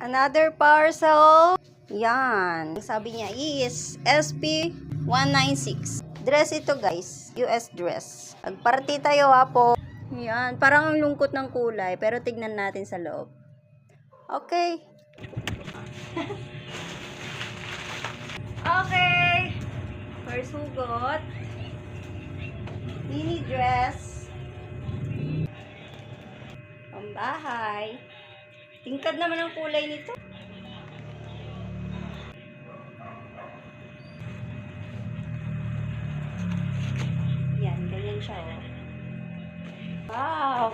Another parcel. Yan. Sabi niya is SP196. Dress ito guys. US dress. Agparty tayo po. Yan. Parang ang lungkot ng kulay. Pero tignan natin sa loob. Okay. Okay. First hugot. Mini dress. Pambahay. Tingkad naman ang kulay nito. Yan, ganyan siya oh. Wow!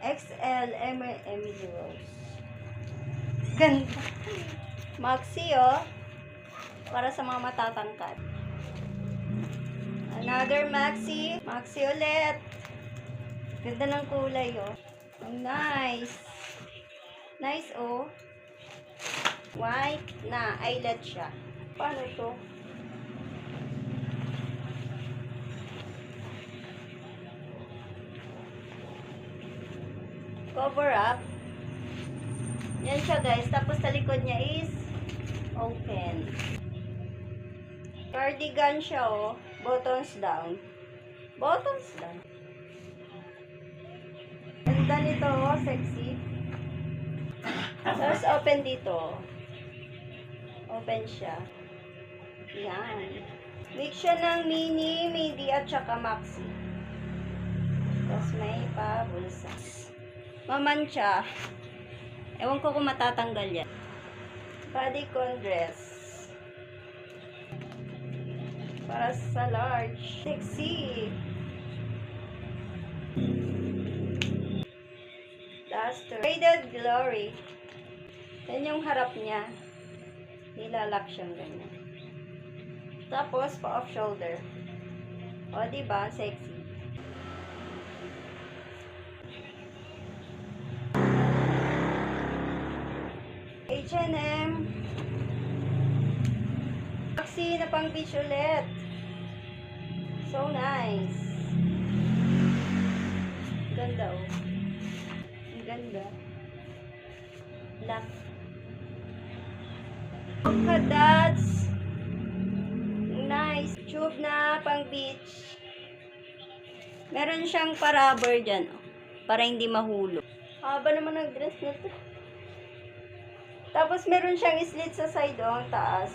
XL Emily Rose. Ganda. Maxi oh. Para sa mga matatangkad. Another Maxi. Maxi ulit. Ganda ng kulay oh. Ang nice. Nice oh. White na eyelet siya. Paano to? Cover up. Yan siya guys. Tapos sa likod niya is open. Cardigan siya oh. Buttons down. Buttons down. Ganda nito oh. Sexy. Tapos open dito. Open siya. Yan. Mix siya ng mini, midi at saka maxi. Tapos may pa bulsa. Mamansya. Ewan ko kung matatanggal yan. Bodycon dress. Para sa large. Sexy. Duster. Faded Glory. Yan yung harap niya. Nilalak siyang ganyan. Tapos, pa-off shoulder. O, diba? Sexy. H&M. Maxi na pang beach ulit. So nice. Ganda oh. Ang ganda. Black. Kadats. Nice. Tube na pang beach. Meron siyang pa-rubber dyan oh. Para hindi mahulog. Haba naman ang dress nito. Tapos, meron siyang slit sa side, oh, ang taas.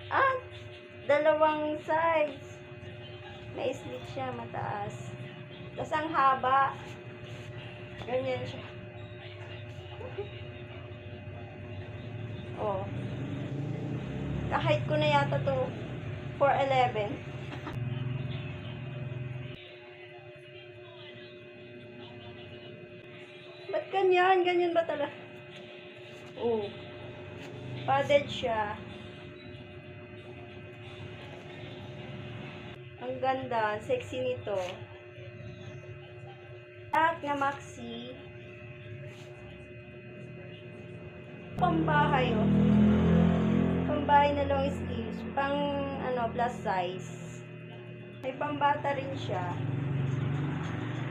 Ah, dalawang sides. May slit siya, mataas. Tapos, ang haba. Ganyan siya. Oh. Kahit ko na yata to 4'11". Ba't ganyan? Ganyan ba talaga? Oh. Padded siya. Ang ganda. Sexy nito. Black na maxi. Pambahay oh. Pambahay na long sleeves. Pang ano, plus size. May pambata rin siya.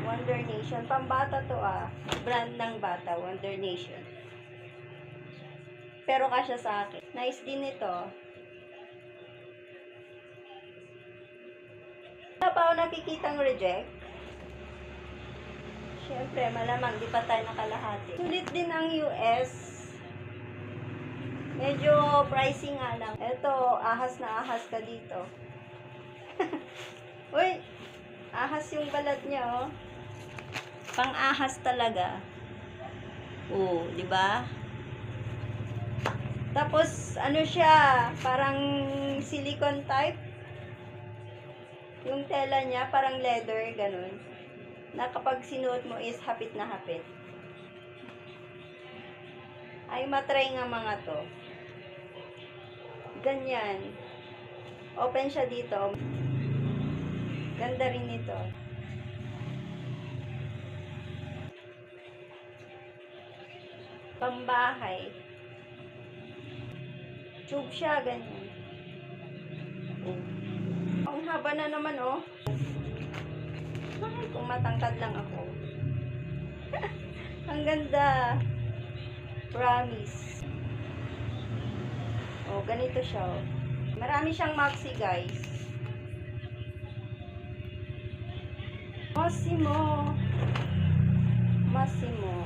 Wonder Nation. Pambata to ah. Brand ng bata. Wonder Nation. Pero kasya sa akin. Nice din ito. Wala pa ako nakikitang reject. Siyempre, malamang di pa tayo nakalahati. Sulit din ang US. Medyo pricing nga lang. Ito, ahas na ahas ka dito. Uy! Ahas yung balat niya, oh. Pang-ahas talaga. Oh, di ba? Tapos, ano siya, parang silicone type. Yung tela niya, parang leather, ganun. Na kapag sinuot mo is hapit na hapit. Ay, matry nga mga to. Ganyan. Open siya dito. Ganda rin ito. Pambahay. Tube siya, ganyan. Ang haba na naman, oh. Ay, kung matangkad lang ako. Ang ganda. Promise. Oh, ganito siya. Oh. Marami siyang maxi, guys. Massimo. Massimo.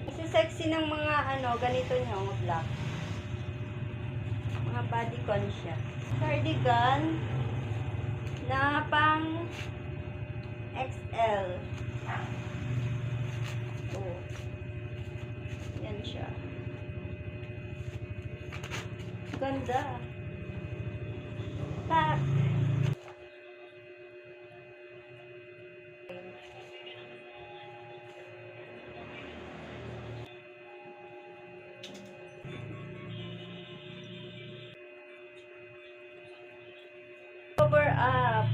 Kasi sexy ng mga ganito niya, mga black. Mga bodycon siya. Cardigan na pang XL. Oh. Yan siya. Ganda. Tak. Cover up.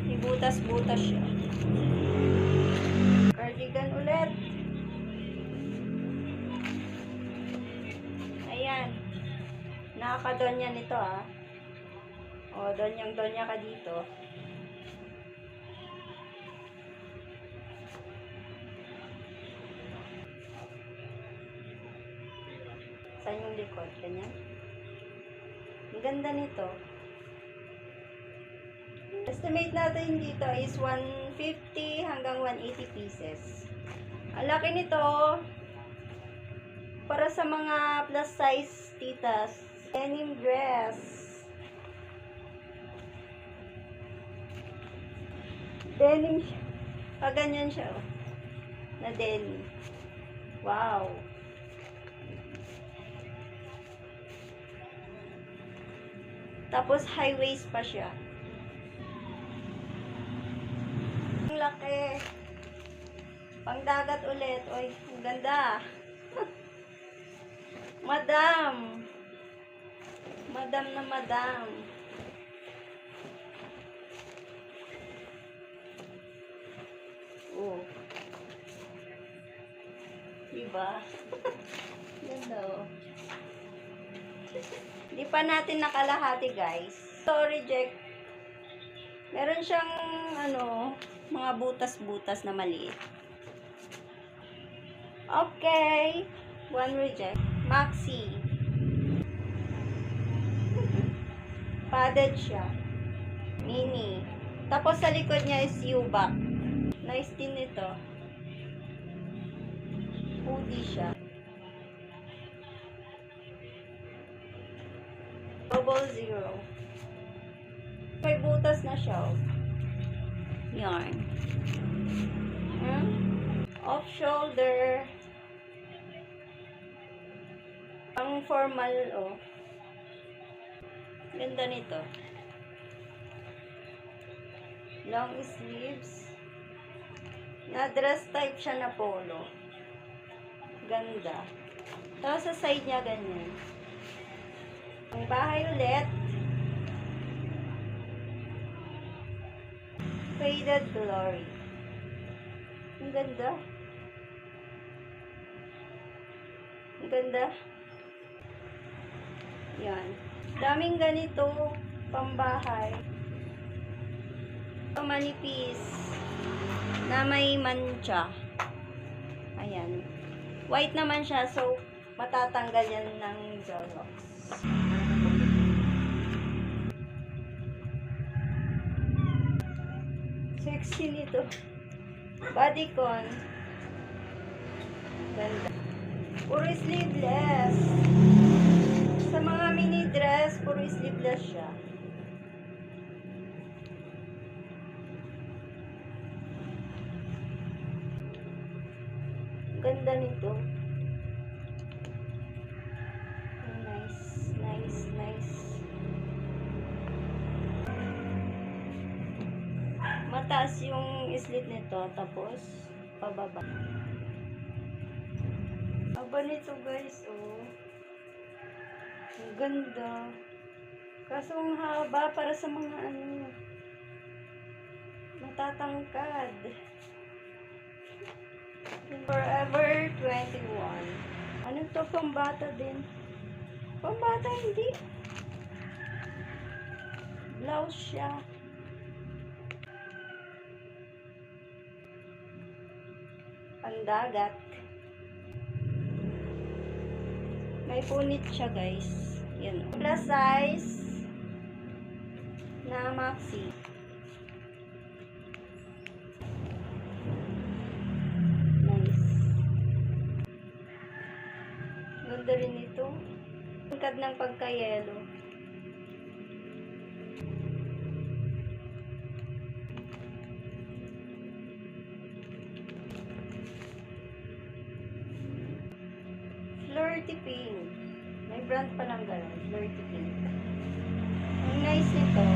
Ibutas-butas siya. Cardigan ulit. Ayan. Nakaka-donya nito ah. O, donyang-donya ka dito. Saan yung likod? Ganyan. Ang ganda nito. Estimate natin dito is 150 hanggang 180 pieces. Ang laki nito para sa mga plus size titas. Denim dress. Denim siya. Ganyan siya. Oh. Na denim. Wow. Tapos high waist pa siya. Ang laki. Pangdagat ulit. Oy, ang ganda. Madam. Madam na madam. Oh. Diba? Ganda oh. Di pa natin nakalahati guys. So, reject. Meron siyang mga butas-butas na maliit. Okay. One reject. Maxi. Padded siya. Mini. Tapos sa likod niya is U-back. Nice din ito. Hoodie siya. Double zero. May butas na siya. Yarn. Off shoulder. Ang formal, oh. Ganda nito. Long sleeves. Na dress type siya na polo. Ganda. Tapos sa side niya ganyan. Ang bahay ulit. Faded Glory. Ang ganda. Ang ganda. Yan. Daming ganito. Pambahay. Manipis. Na may mancha. Ayan. White naman siya. So, matatanggal yan ng Xerox. Sexy nito. Bodycon. Ganda. Puro sleeveless. Sa mga mini dress, puro sleeveless siya. Ganda nito. Nice, nice, nice. Mataas yung slit nito, tapos pababa. Aba nito guys, oh. Ang ganda. Kaso ang haba para sa mga matatangkad. Forever 21. Ano to, pambata din? Pambata hindi. Blouse siya. Pandagat. May punit siya, guys. Yan. Plus size na maxi. Nice. Ganda rin ito. Tingkad ng pagka-yellow. Flirty pink. May brand pa lang gano'n. Flirty pink. Ang nice nito.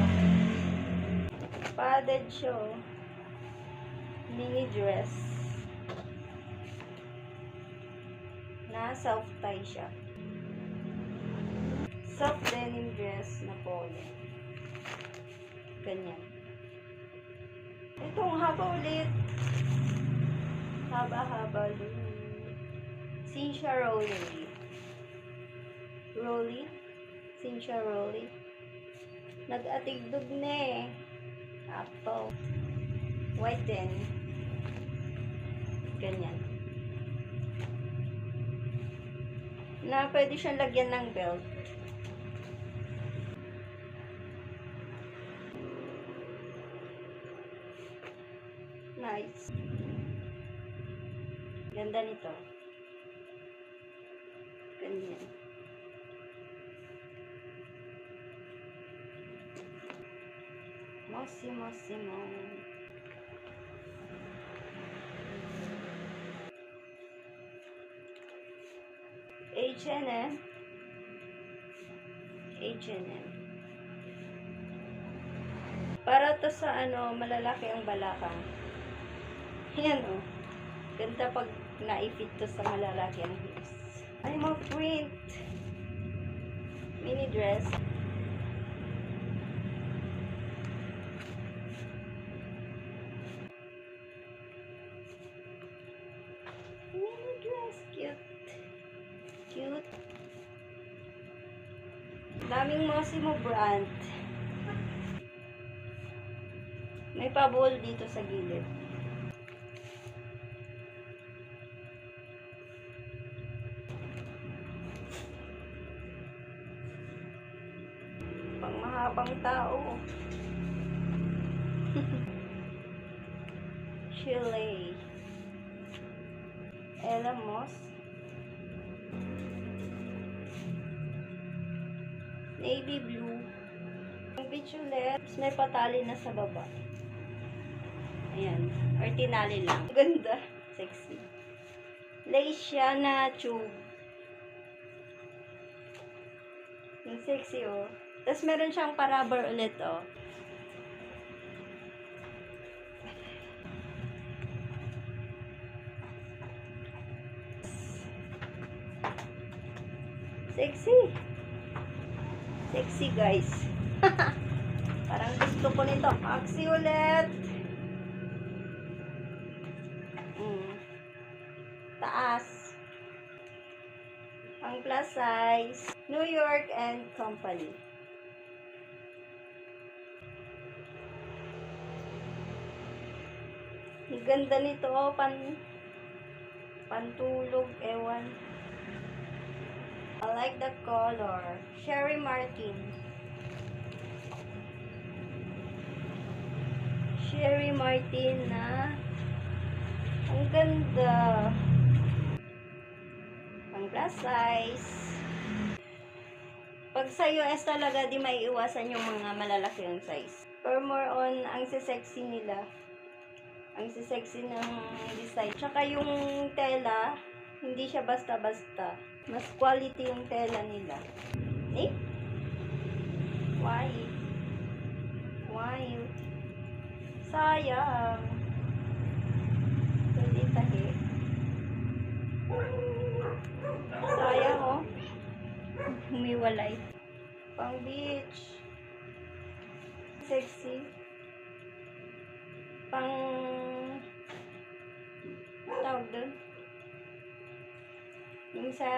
Padded siya. Mini dress. Na soft tie siya. Soft denim dress na polo. Ganyan. Itong haba ulit. Haba-haba ulit. Cincha Rolly. Rolly? Cincha Rolly. Nag-atigdog na eh. Apple. White din. Ganyan. Na pwede siyang lagyan ng belt. Nice. Ganda nito. Ganyan. Mossimo. H&M. Para to sa malalaki ang balakang. Yan oh. Ganda pag na-fit to sa malalaki ang hips. Animal print. Mini dress. Mini dress. Cute. Daming Mossimo brand. May pa-ball dito sa gilid. Pang mahabang tao. Chile. Ella Moss. Navy blue. Ang beach ulit. May patali na sa baba. Ayan. Or tinali lang. Ganda. Sexy. Lace siya na tube. Yung sexy oh. Tapos meron siyang pa-rubber ulit oh. Sexy guys. Parang gusto ko nito. Maxi ulit. Taas. Ang plus size. New York and Company. Ang ganda nito. Pantulog. Ewan. I like the color. Sherry Martin. Sherry Martin na ang ganda. Ang plus size. Pag sa US talaga, di may iwasan yung mga malalaki yung size. Or more on, ang sexy nila. Ang sexy ng design. Tsaka yung tela, hindi siya basta-basta. Mas quality yung tela nila. Eh? Why? Sayang. Pwede tahi. Sayang oh. Humiwalay. Pang beach. Sexy. Pang tawag doon. Yung sa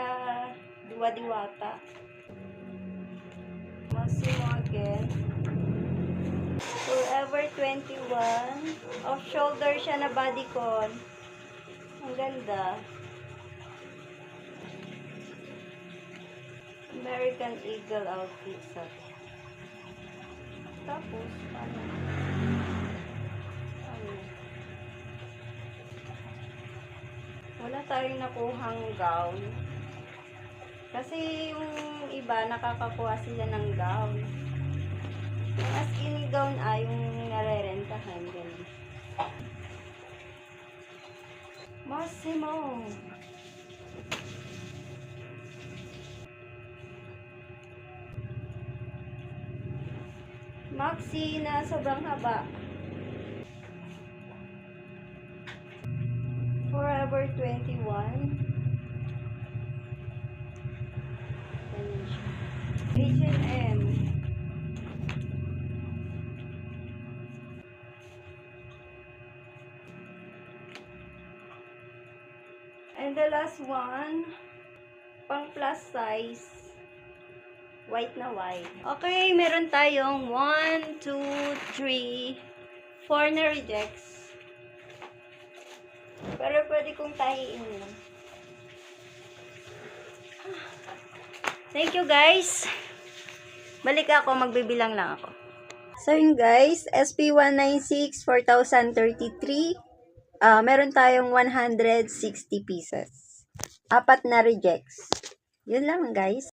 Diwata. Mossimo again. 21. Off-shoulder siya na bodycon. Ang ganda. American Eagle outfit sa. Tapos, ano? Wala tayong nakuhang gown. Kasi yung iba, nakakakuha sila ng gown. Yung skinny gown yung narerentahan. Ganun. Massimo! Maxi na sobrang haba. Forever 21. H&M. And the last one, pang plus size. White na white. Okay, meron tayong 1, 2, 3, 4 na rejects. Pero pwede kong tahiin yun. Thank you guys. Balik ako, magbibilang lang ako. So yun guys, SP196 4033. Meron tayong 160 pieces. 4 na rejects. Yun lang guys.